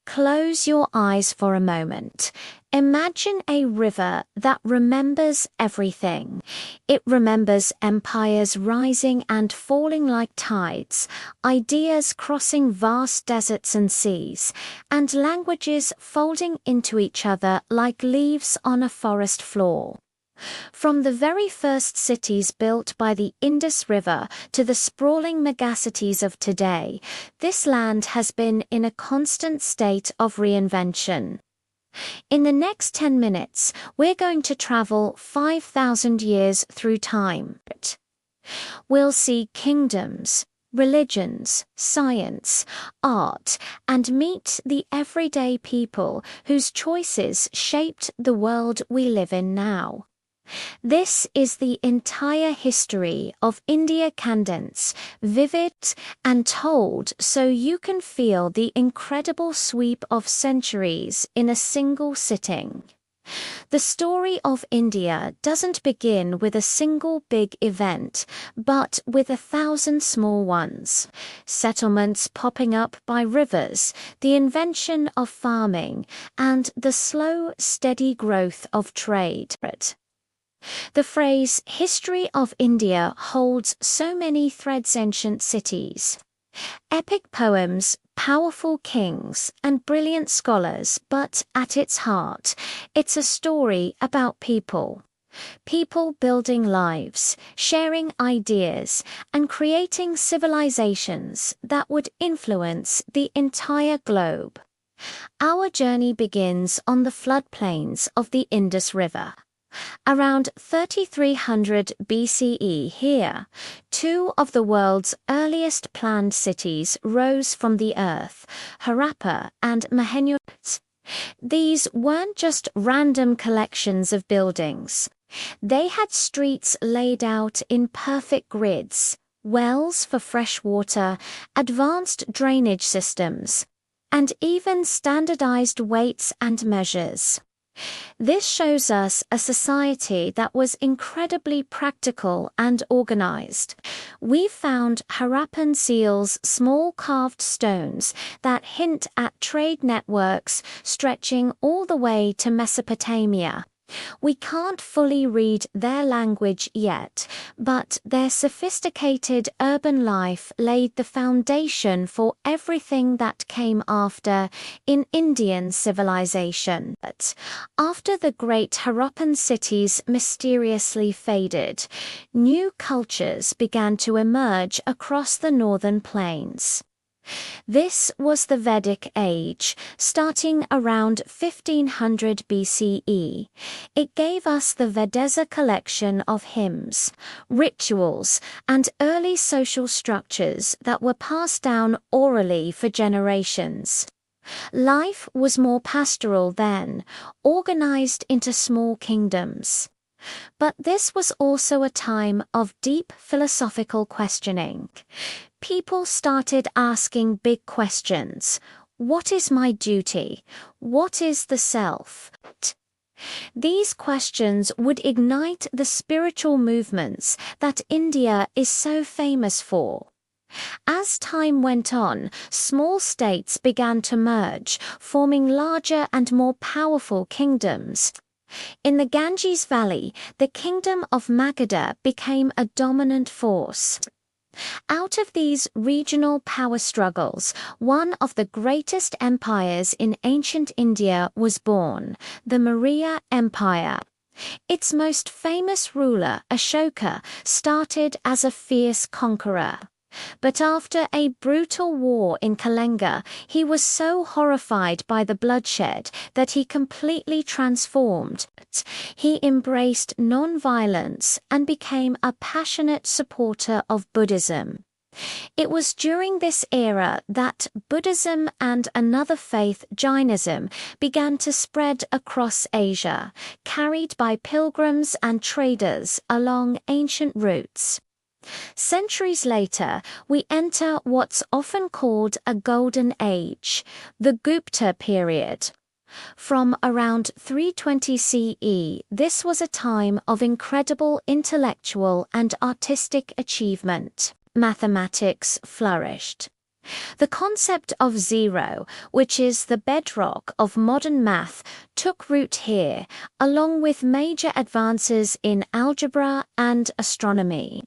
Close your eyes for a moment. Imagine a river that remembers everything. It remembers empires rising and falling like tides, ideas crossing vast deserts and seas, and languages folding into each other like leaves on a forest floor. From the very first cities built by the Indus River to the sprawling megacities of today, this land has been in a constant state of reinvention. In the next 10 minutes, we're going to travel 5,000 years through time. We'll see kingdoms, religions, science, art, and meet the everyday people whose choices shaped the world we live in now. This is the entire history of India, condensed, vivid, and told so you can feel the incredible sweep of centuries in a single sitting. The story of India doesn't begin with a single big event, but with 1,000 small ones. Settlements popping up by rivers, the invention of farming, and the slow, steady growth of trade. The phrase "history of India" holds so many threads: ancient cities, epic poems, powerful kings, and brilliant scholars, but at its heart, it's a story about people. People building lives, sharing ideas, and creating civilizations that would influence the entire globe. Our journey begins on the floodplains of the Indus River. Around 3300 BCE here, two of the world's earliest planned cities rose from the earth, Harappa and Mohenjo-daro. These weren't just random collections of buildings. They had streets laid out in perfect grids, wells for fresh water, advanced drainage systems, and even standardized weights and measures. This shows us a society that was incredibly practical and organized. We found Harappan seals, small carved stones that hint at trade networks stretching all the way to Mesopotamia. We can't fully read their language yet, but their sophisticated urban life laid the foundation for everything that came after in Indian civilization. But after the great Harappan cities mysteriously faded, new cultures began to emerge across the northern plains. This was the Vedic Age, starting around 1500 BCE. It gave us the Vedesa collection of hymns, rituals, and early social structures that were passed down orally for generations. Life was more pastoral then, organized into small kingdoms. But this was also a time of deep philosophical questioning. People started asking big questions. What is my duty? What is the self? These questions would ignite the spiritual movements that India is so famous for. As time went on, small states began to merge, forming larger and more powerful kingdoms. In the Ganges Valley, the kingdom of Magadha became a dominant force. Out of these regional power struggles, one of the greatest empires in ancient India was born, the Maurya Empire. Its most famous ruler, Ashoka, started as a fierce conqueror. But after a brutal war in Kalinga, he was so horrified by the bloodshed that he completely transformed. He embraced non-violence and became a passionate supporter of Buddhism. It was during this era that Buddhism and another faith, Jainism, began to spread across Asia, carried by pilgrims and traders along ancient routes. Centuries later, we enter what's often called a Golden Age, the Gupta period. From around 320 CE, this was a time of incredible intellectual and artistic achievement. Mathematics flourished. The concept of zero, which is the bedrock of modern math, took root here, along with major advances in algebra and astronomy.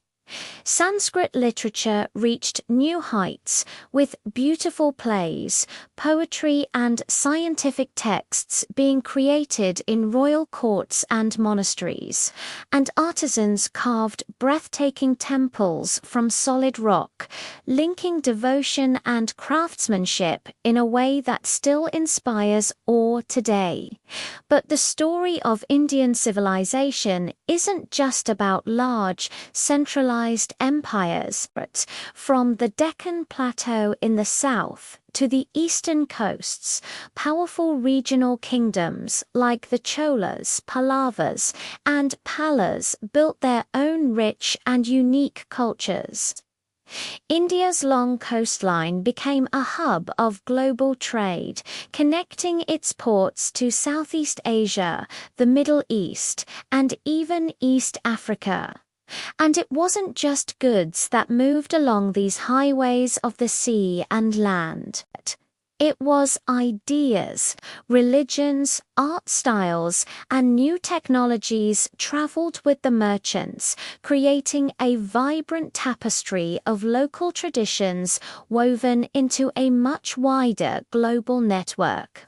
Sanskrit literature reached new heights with beautiful plays, poetry and scientific texts being created in royal courts and monasteries, and artisans carved breathtaking temples from solid rock, linking devotion and craftsmanship in a way that still inspires awe today. But the story of Indian civilization isn't just about large, centralized empires, but from the Deccan Plateau in the south to the eastern coasts, powerful regional kingdoms like the Cholas, Pallavas, and Palas built their own rich and unique cultures. India's long coastline became a hub of global trade, connecting its ports to Southeast Asia, the Middle East, and even East Africa. And it wasn't just goods that moved along these highways of the sea and land. It was ideas, religions, art styles, and new technologies traveled with the merchants, creating a vibrant tapestry of local traditions woven into a much wider global network.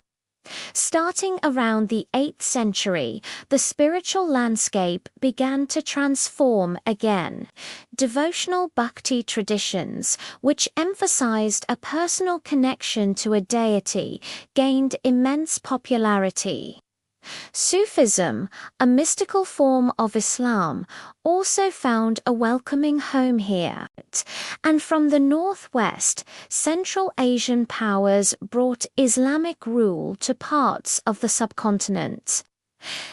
Starting around the 8th century, the spiritual landscape began to transform again. Devotional bhakti traditions, which emphasized a personal connection to a deity, gained immense popularity. Sufism, a mystical form of Islam, also found a welcoming home here. And from the northwest, Central Asian powers brought Islamic rule to parts of the subcontinent.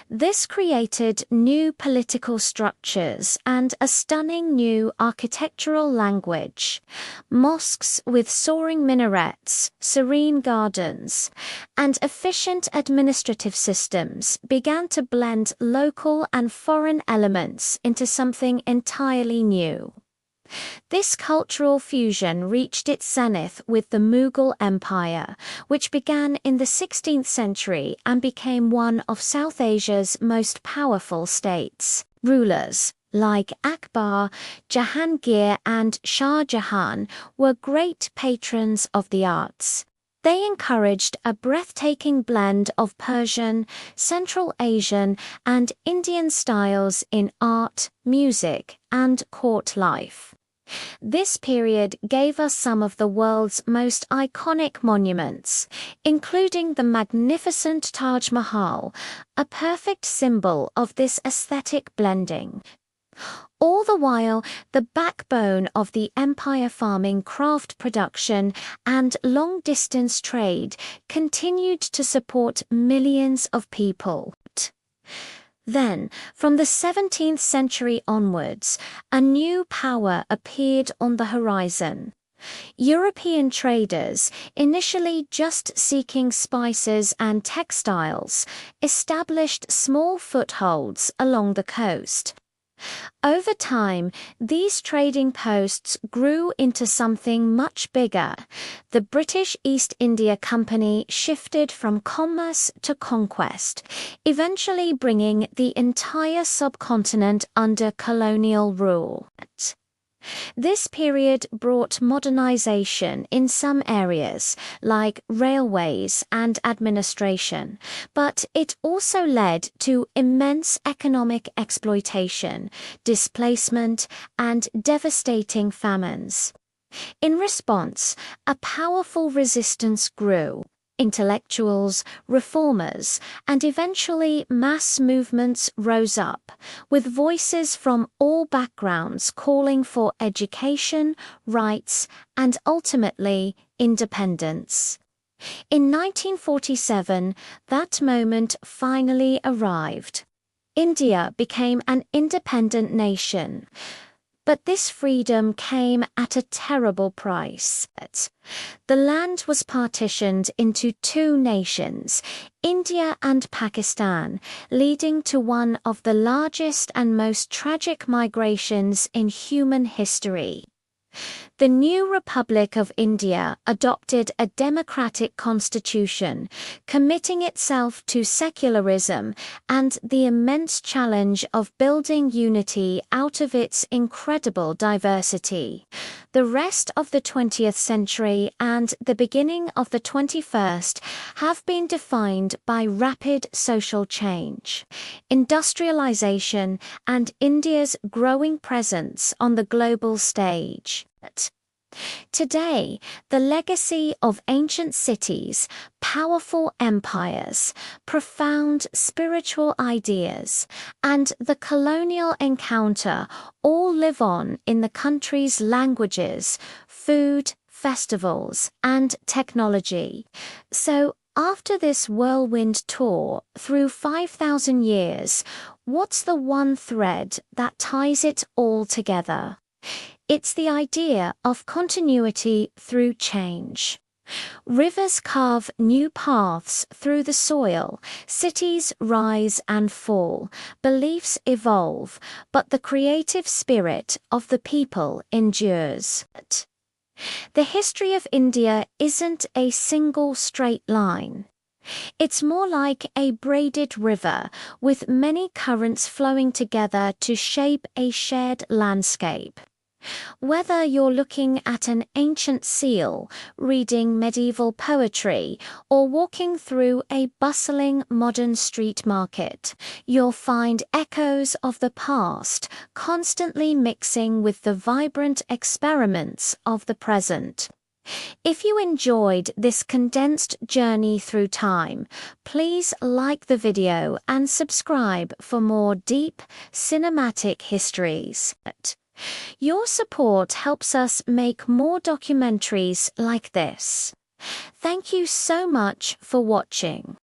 This created new political structures and a stunning new architectural language. Mosques with soaring minarets, serene gardens, and efficient administrative systems began to blend local and foreign elements into something entirely new. This cultural fusion reached its zenith with the Mughal Empire, which began in the 16th century and became one of South Asia's most powerful states. Rulers like Akbar, Jahangir, and Shah Jahan were great patrons of the arts. They encouraged a breathtaking blend of Persian, Central Asian, and Indian styles in art, music, and court life. This period gave us some of the world's most iconic monuments, including the magnificent Taj Mahal, a perfect symbol of this aesthetic blending. All the while, the backbone of the empire, farming, craft production, and long-distance trade continued to support millions of people. Then, from the 17th century onwards, a new power appeared on the horizon. European traders, initially just seeking spices and textiles, established small footholds along the coast. Over time, these trading posts grew into something much bigger. The British East India Company shifted from commerce to conquest, eventually bringing the entire subcontinent under colonial rule. This period brought modernization in some areas, like railways and administration, but it also led to immense economic exploitation, displacement, and devastating famines. In response, a powerful resistance grew. Intellectuals, reformers, and eventually mass movements rose up, with voices from all backgrounds calling for education, rights, and ultimately independence. In 1947, that moment finally arrived. India became an independent nation. But this freedom came at a terrible price. The land was partitioned into two nations, India and Pakistan, leading to one of the largest and most tragic migrations in human history. The new Republic of India adopted a democratic constitution, committing itself to secularism and the immense challenge of building unity out of its incredible diversity. The rest of the 20th century and the beginning of the 21st have been defined by rapid social change, industrialization, and India's growing presence on the global stage. Today, the legacy of ancient cities, powerful empires, profound spiritual ideas, and the colonial encounter all live on in the country's languages, food, festivals, and technology. So, after this whirlwind tour through 5,000 years, what's the one thread that ties it all together? It's the idea of continuity through change. Rivers carve new paths through the soil, cities rise and fall, beliefs evolve, but the creative spirit of the people endures. The history of India isn't a single straight line. It's more like a braided river with many currents flowing together to shape a shared landscape. Whether you're looking at an ancient seal, reading medieval poetry, or walking through a bustling modern street market, you'll find echoes of the past constantly mixing with the vibrant experiments of the present. If you enjoyed this condensed journey through time, please like the video and subscribe for more deep, cinematic histories. Your support helps us make more documentaries like this. Thank you so much for watching.